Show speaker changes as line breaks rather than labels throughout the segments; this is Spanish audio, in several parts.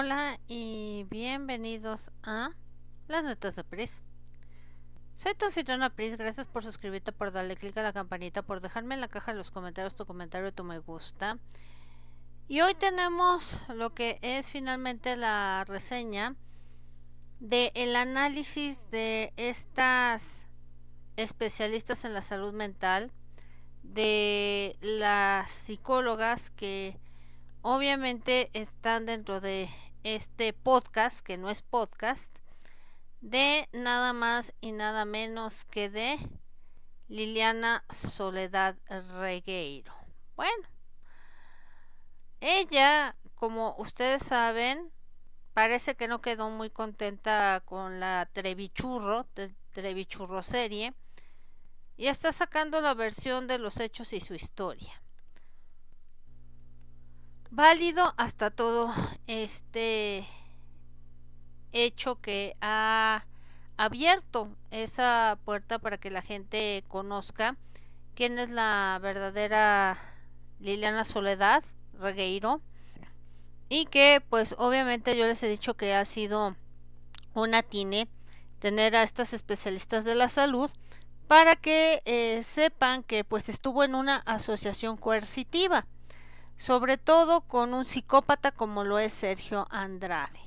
Hola y bienvenidos a Las Netas de Pris. Soy tu anfitriona Pris, gracias por suscribirte, por darle clic a la campanita, por dejarme en la caja de los comentarios tu comentario, tu me gusta. Y hoy tenemos lo que es finalmente la reseña del análisis de estas especialistas en la salud mental, de las psicólogas que obviamente están dentro de este podcast, que no es podcast, de nada más y nada menos que de Liliana Soledad Regueiro. Bueno, ella, como ustedes saben, parece que no quedó muy contenta con la Trevichurro serie y está sacando la versión de los hechos y su historia. Válido hasta todo este hecho que ha abierto esa puerta para que la gente conozca quién es la verdadera Liliana Soledad Regueiro, y que pues obviamente yo les he dicho que ha sido una tine tener a estas especialistas de la salud para que sepan que pues estuvo en una asociación coercitiva, sobre todo con un psicópata como lo es Sergio Andrade.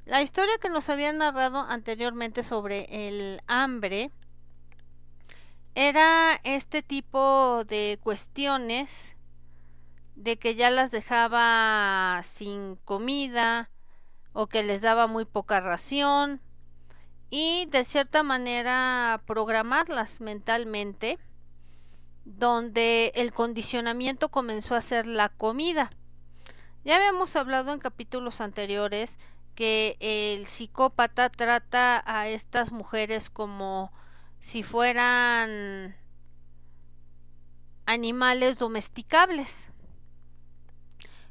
La historia que nos habían narrado anteriormente sobre el hambre era este tipo de cuestiones de que ya las dejaba sin comida o que les daba muy poca ración, y de cierta manera programarlas mentalmente, donde el condicionamiento comenzó a ser la comida. Ya habíamos hablado en capítulos anteriores que el psicópata trata a estas mujeres como si fueran animales domesticables,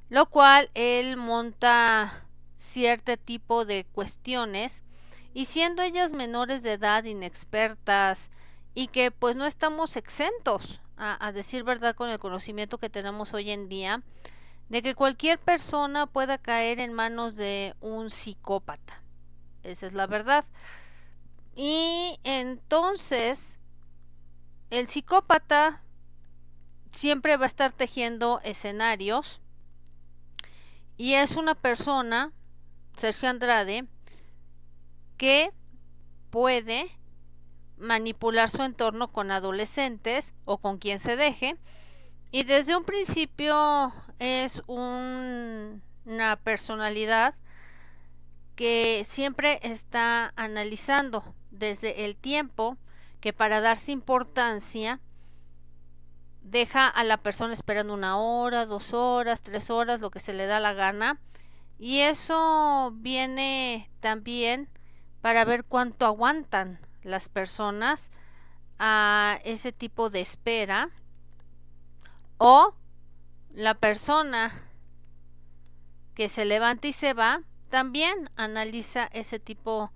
lo cual él monta cierto tipo de cuestiones, y siendo ellas menores de edad, inexpertas, y que pues no estamos exentos a decir verdad con el conocimiento que tenemos hoy en día, de que cualquier persona pueda caer en manos de un psicópata. Esa es la verdad. Y entonces el psicópata siempre va a estar tejiendo escenarios, y es una persona, Sergio Andrade, que puede manipular su entorno con adolescentes o con quien se deje, y desde un principio es una personalidad que siempre está analizando desde el tiempo, que para darse importancia deja a la persona esperando 1 hora, 2 horas, 3 horas, lo que se le da la gana, y eso viene también para ver cuánto aguantan las personas a ese tipo de espera, o la persona que se levanta y se va también analiza ese tipo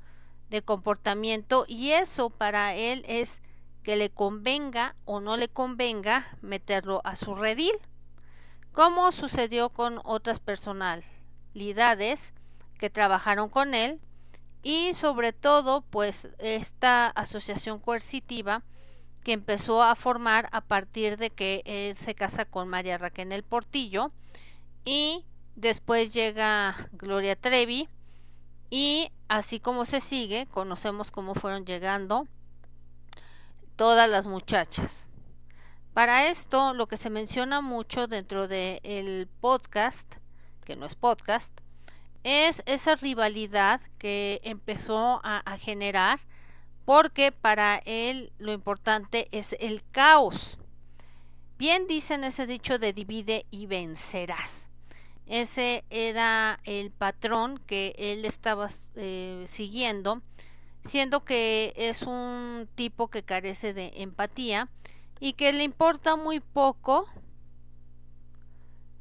de comportamiento, y eso para él es que le convenga o no le convenga meterlo a su redil, como sucedió con otras personalidades que trabajaron con él, y sobre todo pues esta asociación coercitiva que empezó a formar a partir de que él se casa con María Raquel Portillo, y después llega Gloria Trevi, y así como se sigue, conocemos cómo fueron llegando todas las muchachas. Para esto, lo que se menciona mucho dentro del podcast, que no es podcast, es esa rivalidad que empezó a generar, porque para él lo importante es el caos. Bien dicen ese dicho de divide y vencerás. Ese era el patrón que él estaba siguiendo, siendo que es un tipo que carece de empatía y que le importa muy poco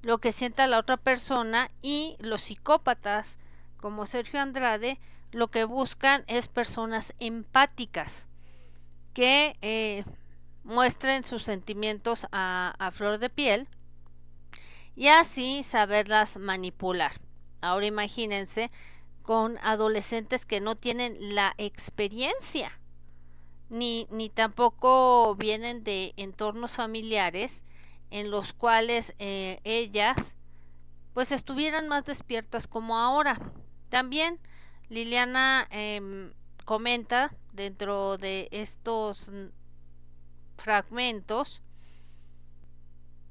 lo que sienta la otra persona, y los psicópatas como Sergio Andrade lo que buscan es personas empáticas que muestren sus sentimientos a flor de piel, y así saberlas manipular. Ahora imagínense con adolescentes que no tienen la experiencia, ni tampoco vienen de entornos familiares en los cuales ellas pues estuvieran más despiertas como ahora. También Liliana comenta dentro de estos fragmentos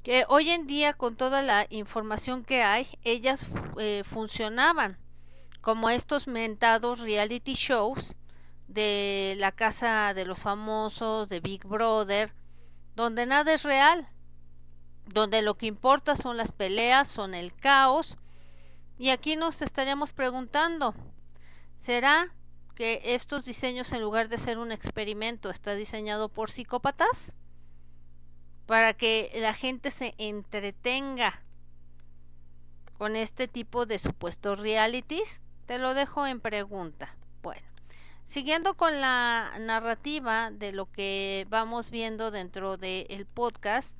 que hoy en día con toda la información que hay, ellas funcionaban como estos mentados reality shows de la casa de los famosos, de Big Brother, donde nada es real, donde lo que importa son las peleas, son el caos. Y aquí nos estaríamos preguntando, ¿será que estos diseños, en lugar de ser un experimento, está diseñado por psicópatas? Para que la gente se entretenga con este tipo de supuestos realities. Te lo dejo en pregunta. Bueno, siguiendo con la narrativa de lo que vamos viendo dentro del podcast,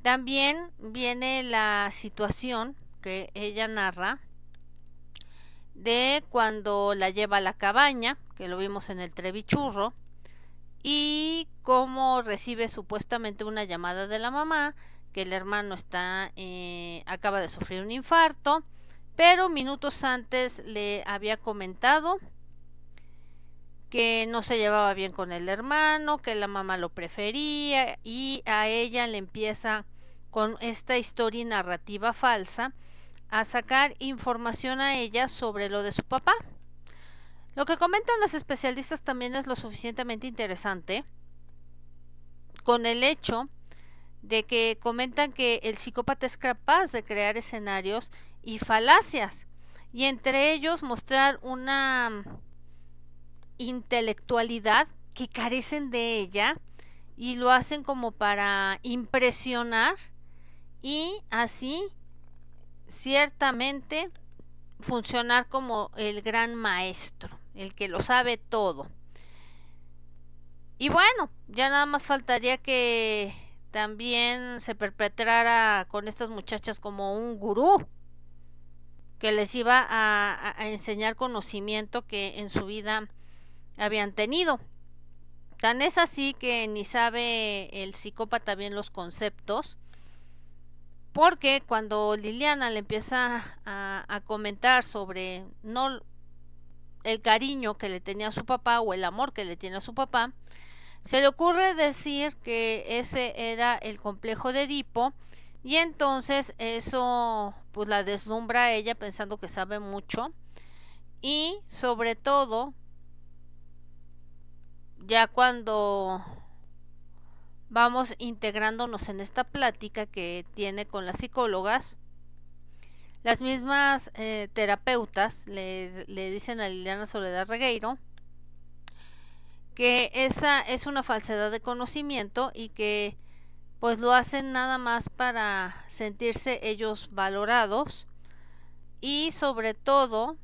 también viene la situación que ella narra de cuando la lleva a la cabaña, que lo vimos en el Trevichurro, y cómo recibe supuestamente una llamada de la mamá que el hermano acaba de sufrir un infarto, pero minutos antes le había comentado que no se llevaba bien con el hermano, que la mamá lo prefería, y a ella le empieza con esta historia narrativa falsa a sacar información a ella sobre lo de su papá. Lo que comentan los especialistas también es lo suficientemente interesante, con el hecho de que comentan que el psicópata es capaz de crear escenarios y falacias, y entre ellos mostrar una intelectualidad que carecen de ella, y lo hacen como para impresionar y así ciertamente funcionar como el gran maestro, el que lo sabe todo. Y bueno, ya nada más faltaría que también se perpetrara con estas muchachas como un gurú que les iba a enseñar conocimiento que en su vida habían tenido. Tan es así que ni sabe el psicópata bien los conceptos, porque cuando Liliana le empieza a comentar sobre no el cariño que le tenía a su papá o el amor que le tiene a su papá, se le ocurre decir que ese era el complejo de Edipo, y entonces eso pues la deslumbra a ella pensando que sabe mucho, y sobre todo ya cuando vamos integrándonos en esta plática que tiene con las psicólogas, las mismas terapeutas le dicen a Liliana Soledad Regueiro que esa es una falsedad de conocimiento y que pues lo hacen nada más para sentirse ellos valorados, y sobre todo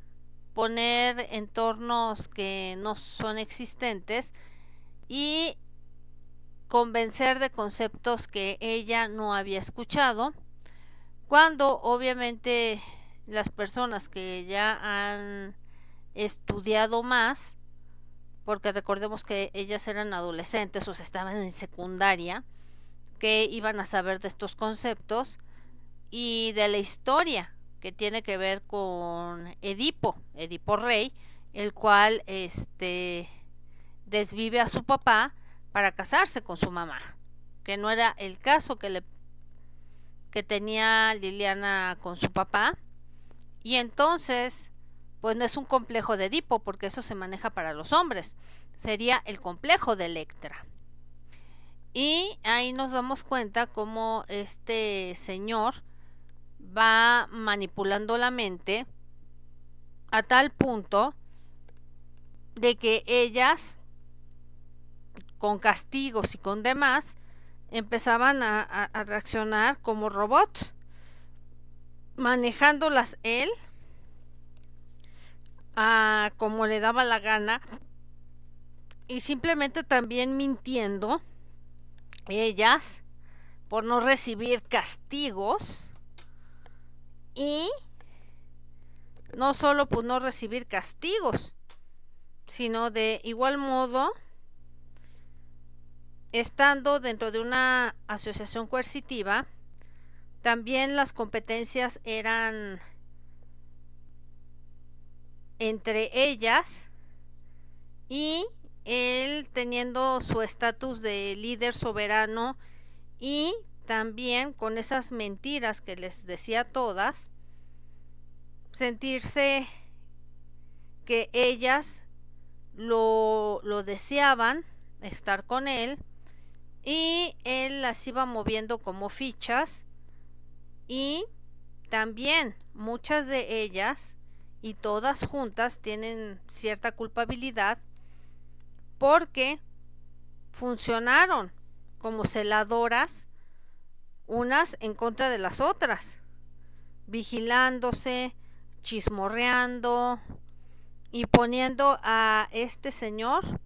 poner entornos que no son existentes y convencer de conceptos que ella no había escuchado, cuando obviamente las personas que ya han estudiado más, porque recordemos que ellas eran adolescentes o estaban en secundaria, que iban a saber de estos conceptos y de la historia que tiene que ver con Edipo Rey, el cual desvive a su papá para casarse con su mamá, que no era el caso que tenía Liliana con su papá. Y entonces pues no es un complejo de Edipo, porque eso se maneja para los hombres, sería el complejo de Electra. Y ahí nos damos cuenta cómo este señor va manipulando la mente a tal punto de que ellas, con castigos y con demás, empezaban a reaccionar como robots, manejándolas él a como le daba la gana, y simplemente también mintiendo ellas por no recibir castigos, y no solo pues no recibir castigos, sino de igual modo, estando dentro de una asociación coercitiva, también las competencias eran entre ellas, y él teniendo su estatus de líder soberano y también con esas mentiras que les decía todas, sentirse que ellas lo deseaban, estar con él, y él las iba moviendo como fichas, y también muchas de ellas y todas juntas tienen cierta culpabilidad porque funcionaron como celadoras unas en contra de las otras, vigilándose, chismorreando y poniendo a este señor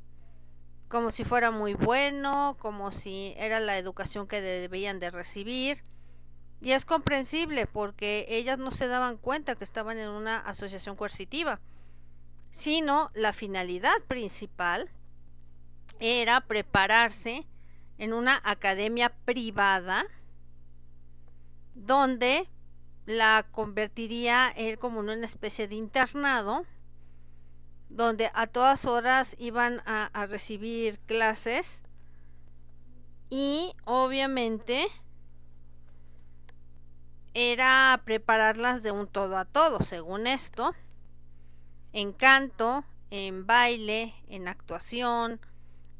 como si fuera muy bueno, como si era la educación que debían de recibir. Y es comprensible porque ellas no se daban cuenta que estaban en una asociación coercitiva, sino la finalidad principal era prepararse en una academia privada donde la convertiría él como en una especie de internado, donde a todas horas iban a recibir clases, y obviamente era prepararlas de un todo a todo, según esto, en canto, en baile, en actuación,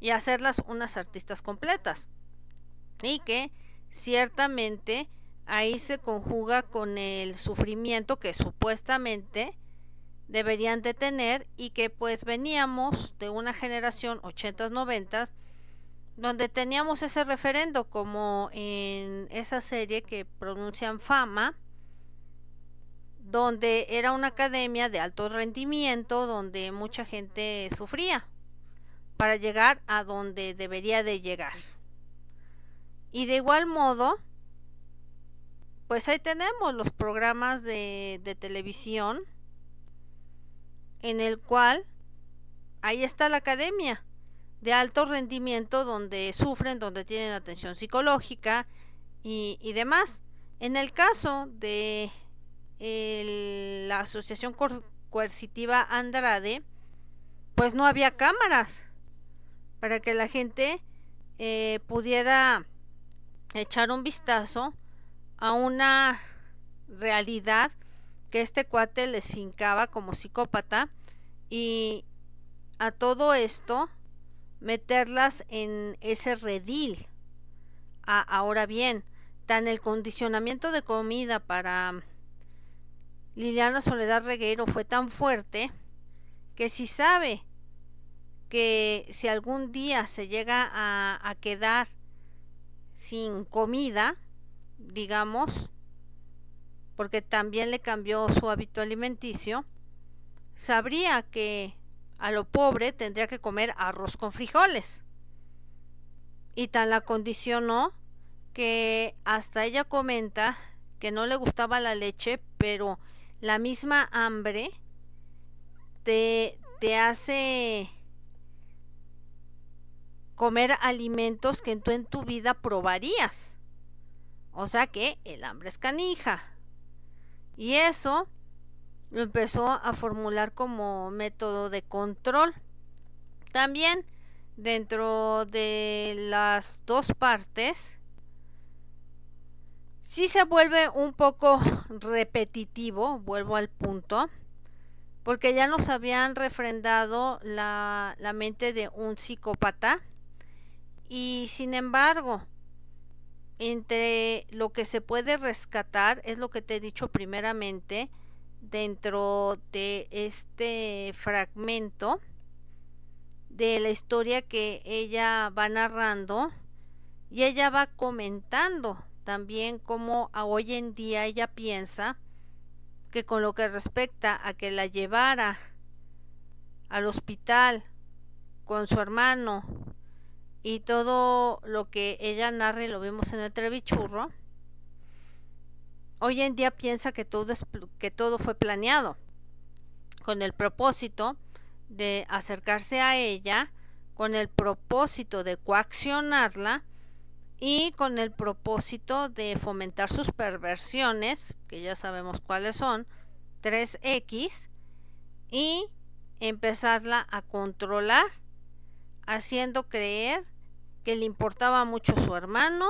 y hacerlas unas artistas completas. Y que ciertamente ahí se conjuga con el sufrimiento que supuestamente deberían de tener, y que pues veníamos de una generación 80s, 90s, donde teníamos ese referendo, como en esa serie que pronuncian Fama, donde era una academia de alto rendimiento, donde mucha gente sufría para llegar a donde debería de llegar. Y de igual modo, pues ahí tenemos los programas de televisión, en el cual ahí está la academia de alto rendimiento, donde sufren, donde tienen atención psicológica y demás. En el caso de la asociación coercitiva Andrade, pues no había cámaras para que la gente pudiera echar un vistazo a una realidad que este cuate les fincaba como psicópata, y a todo esto meterlas en ese redil. Ahora bien, tan el condicionamiento de comida para Liliana Soledad Regueiro fue tan fuerte que si sabe que si algún día se llega a quedar sin comida, digamos, porque también le cambió su hábito alimenticio, sabría que a lo pobre tendría que comer arroz con frijoles. Y tan la condicionó que hasta ella comenta que no le gustaba la leche, pero la misma hambre te hace comer alimentos que tú en tu vida probarías. O sea que el hambre es canija. Y eso lo empezó a formular como método de control. También dentro de las dos partes sí se vuelve un poco repetitivo, vuelvo al punto, porque ya nos habían refrendado la mente de un psicópata, y sin embargo, entre lo que se puede rescatar es lo que te he dicho primeramente dentro de este fragmento de la historia que ella va narrando, y ella va comentando también cómo hoy en día ella piensa que con lo que respecta a que la llevara al hospital con su hermano y todo lo que ella narra, y lo vimos en el Trevichurro, hoy en día piensa que todo fue planeado, con el propósito de acercarse a ella, con el propósito de coaccionarla y con el propósito de fomentar sus perversiones, que ya sabemos cuáles son, 3X, y empezarla a controlar, haciendo creer que le importaba mucho su hermano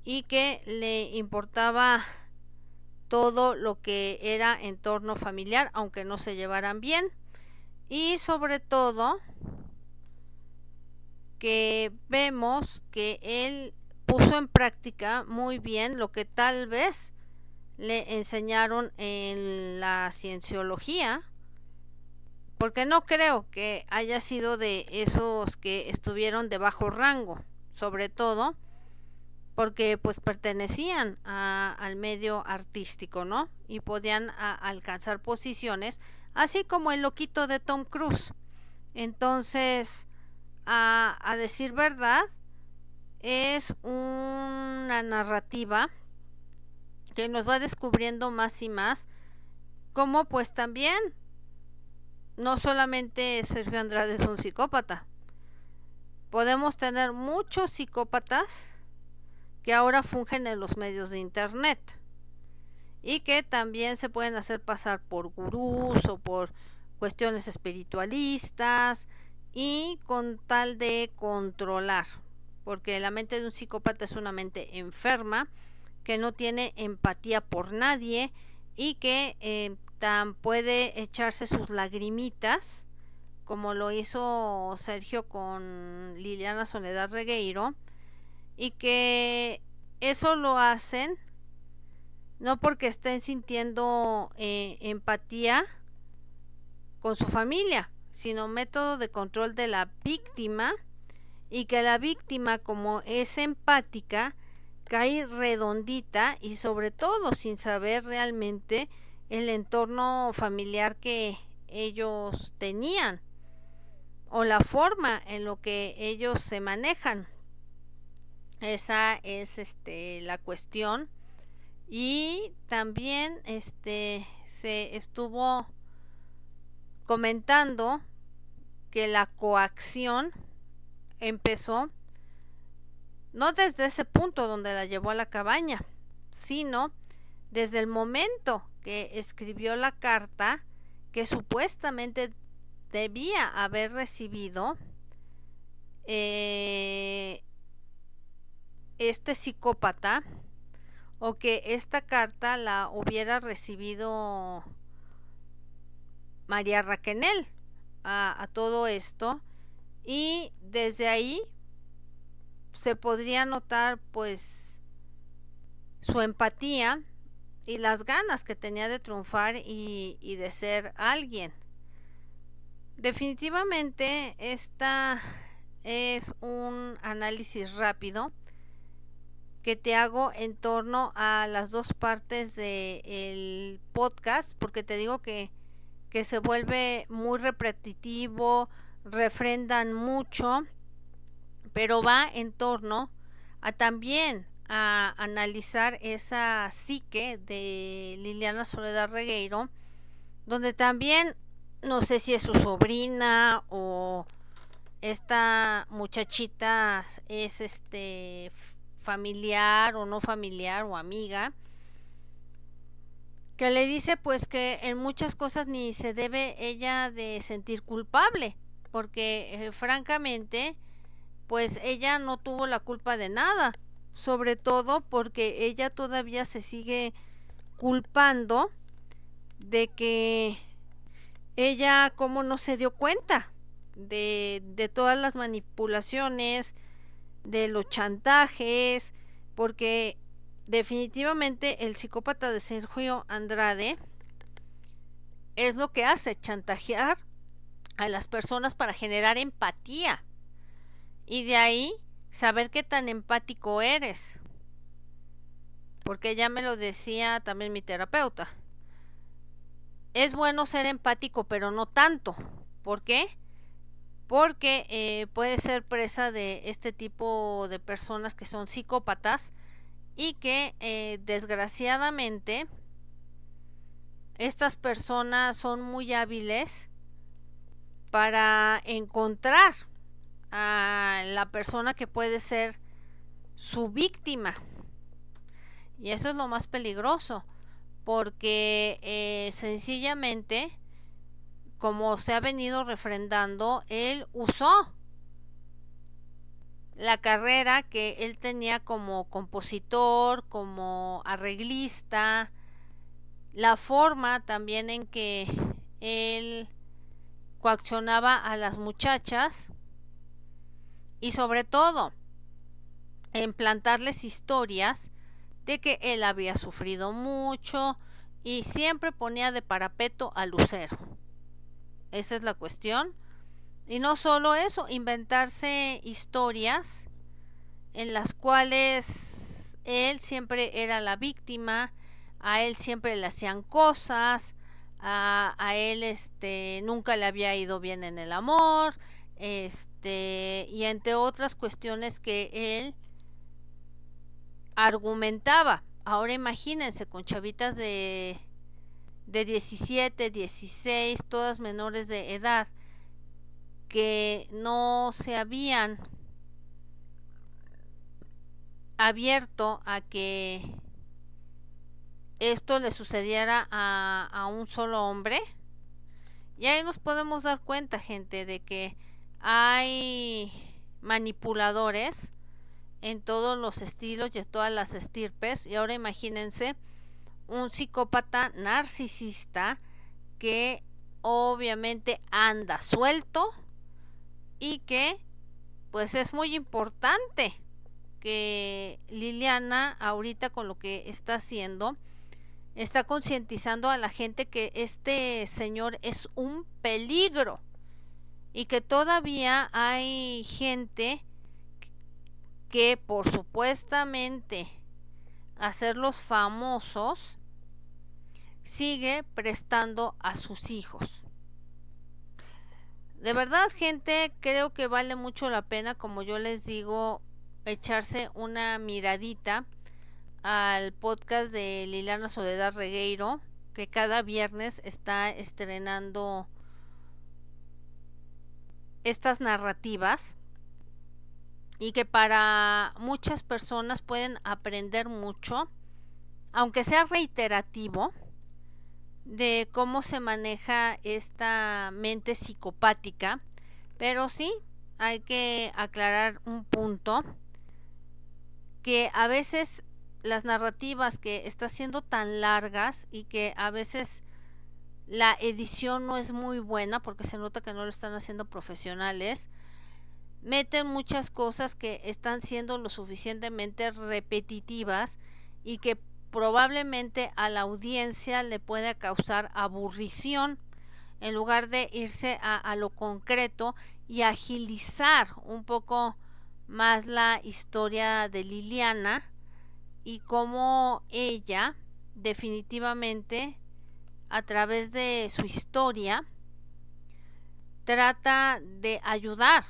y que le importaba todo lo que era entorno familiar, aunque no se llevaran bien, y sobre todo que vemos que él puso en práctica muy bien lo que tal vez le enseñaron en la cienciología, porque no creo que haya sido de esos que estuvieron de bajo rango, sobre todo porque pues pertenecían al medio artístico, ¿no? Y podían alcanzar posiciones, así como el loquito de Tom Cruise. Entonces, a decir verdad, es una narrativa que nos va descubriendo más y más, como pues también no solamente Sergio Andrade es un psicópata, podemos tener muchos psicópatas que ahora fungen en los medios de internet y que también se pueden hacer pasar por gurús o por cuestiones espiritualistas y con tal de controlar, porque la mente de un psicópata es una mente enferma que no tiene empatía por nadie y que tan puede echarse sus lagrimitas como lo hizo Sergio con Liliana Soledad Regueiro, y que eso lo hacen no porque estén sintiendo empatía con su familia, sino método de control de la víctima, y que la víctima, como es empática, cae redondita y sobre todo sin saber realmente el entorno familiar que ellos tenían o la forma en lo que ellos se manejan. Esa es la cuestión. Y también se estuvo comentando que la coacción empezó no desde ese punto donde la llevó a la cabaña, sino desde el momento que escribió la carta que supuestamente debía haber recibido este psicópata, o que esta carta la hubiera recibido María Raquenel a todo esto, y desde ahí se podría notar pues su empatía y las ganas que tenía de triunfar y de ser alguien. Definitivamente esta es un análisis rápido que te hago en torno a las dos partes del podcast, porque te digo que se vuelve muy repetitivo, refrendan mucho, pero va en torno a también a analizar esa psique de Liliana Soledad Regueiro, donde también no sé si es su sobrina o esta muchachita es familiar o no familiar o amiga, que le dice pues que en muchas cosas ni se debe ella de sentir culpable, porque francamente pues ella no tuvo la culpa de nada, sobre todo porque ella todavía se sigue culpando de que ella como no se dio cuenta de todas las manipulaciones, de los chantajes, porque definitivamente el psicópata de Sergio Andrade es lo que hace, chantajear a las personas para generar empatía, y de ahí saber qué tan empático eres, porque ya me lo decía también mi terapeuta, es bueno ser empático pero no tanto. ¿Por qué? Porque puede ser presa de este tipo de personas que son psicópatas y que desgraciadamente estas personas son muy hábiles para encontrar a la persona que puede ser su víctima. Y eso es lo más peligroso, porque sencillamente, como se ha venido refrendando, él usó la carrera que él tenía como compositor, como arreglista, la forma también en que él coaccionaba a las muchachas y sobre todo en plantarles historias de que él había sufrido mucho y siempre ponía de parapeto a Lucero. Esa es la cuestión. Y no solo eso, inventarse historias en las cuales él siempre era la víctima, a él siempre le hacían cosas, a él nunca le había ido bien en el amor, y entre otras cuestiones que él argumentaba. Ahora imagínense con chavitas de 17, 16, todas menores de edad, que no se habían abierto a que esto le sucediera a un solo hombre. Y ahí nos podemos dar cuenta, gente, de que hay manipuladores en todos los estilos y en todas las estirpes. Y ahora imagínense un psicópata narcisista que obviamente anda suelto y que pues es muy importante que Liliana ahorita con lo que está haciendo está concientizando a la gente que este señor es un peligro y que todavía hay gente que por supuestamente hacerlos famosos sigue prestando a sus hijos. De verdad, gente, creo que vale mucho la pena, como yo les digo, echarse una miradita al podcast de Liliana Soledad Regueiro, que cada viernes está estrenando estas narrativas y que para muchas personas pueden aprender mucho, aunque sea reiterativo, de cómo se maneja esta mente psicopática. Pero sí, hay que aclarar un punto, que a veces las narrativas que están siendo tan largas y que a veces la edición no es muy buena porque se nota que no lo están haciendo profesionales, meten muchas cosas que están siendo lo suficientemente repetitivas y que probablemente a la audiencia le pueda causar aburrición, en lugar de irse a lo concreto y agilizar un poco más la historia de Liliana y cómo ella definitivamente a través de su historia trata de ayudar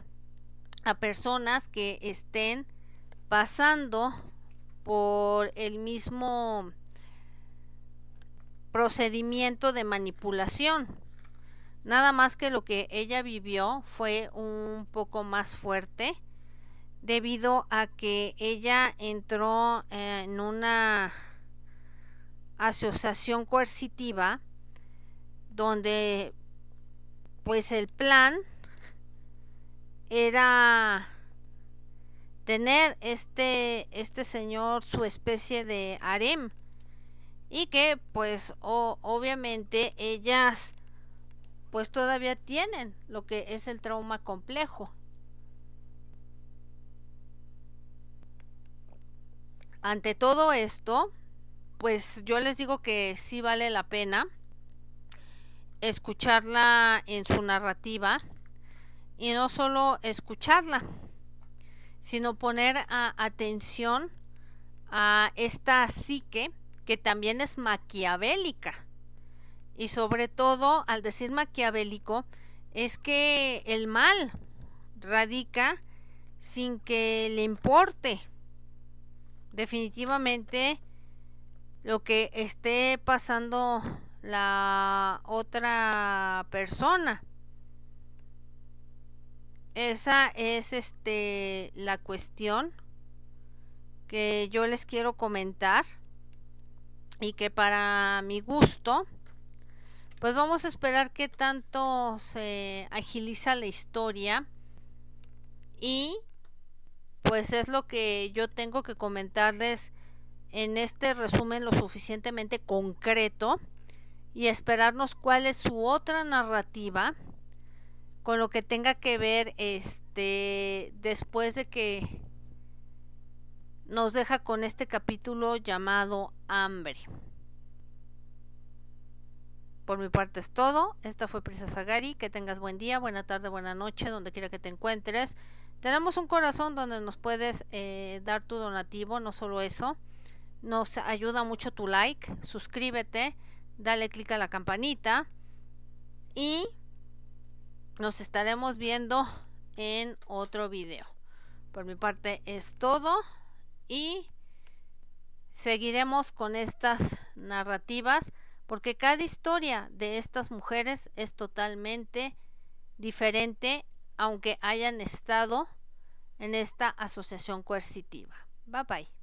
a personas que estén pasando por el mismo procedimiento de manipulación. Nada más que lo que ella vivió fue un poco más fuerte, debido a que ella entró en una asociación coercitiva donde pues el plan era tener este señor su especie de harem y que pues obviamente ellas pues todavía tienen lo que es el trauma complejo. Ante todo esto, pues yo les digo que sí vale la pena escucharla en su narrativa, y no solo escucharla, sino poner atención a esta psique que también es maquiavélica. Y sobre todo, al decir maquiavélico, es que el mal radica sin que le importe definitivamente lo que esté pasando la otra persona. Esa es la cuestión que yo les quiero comentar, y que para mi gusto pues vamos a esperar qué tanto se agiliza la historia, y pues es lo que yo tengo que comentarles en este resumen lo suficientemente concreto, y esperarnos cuál es su otra narrativa con lo que tenga que ver después de que nos deja con este capítulo llamado Hambre. Por mi parte es todo. Esta fue Prisa Sagari. Que tengas buen día, buena tarde, buena noche, donde quiera que te encuentres. Tenemos un corazón donde nos puedes dar tu donativo, no solo eso. Nos ayuda mucho tu like, suscríbete, dale click a la campanita y nos estaremos viendo en otro video. Por mi parte es todo y seguiremos con estas narrativas, porque cada historia de estas mujeres es totalmente diferente, aunque hayan estado en esta asociación coercitiva. Bye bye.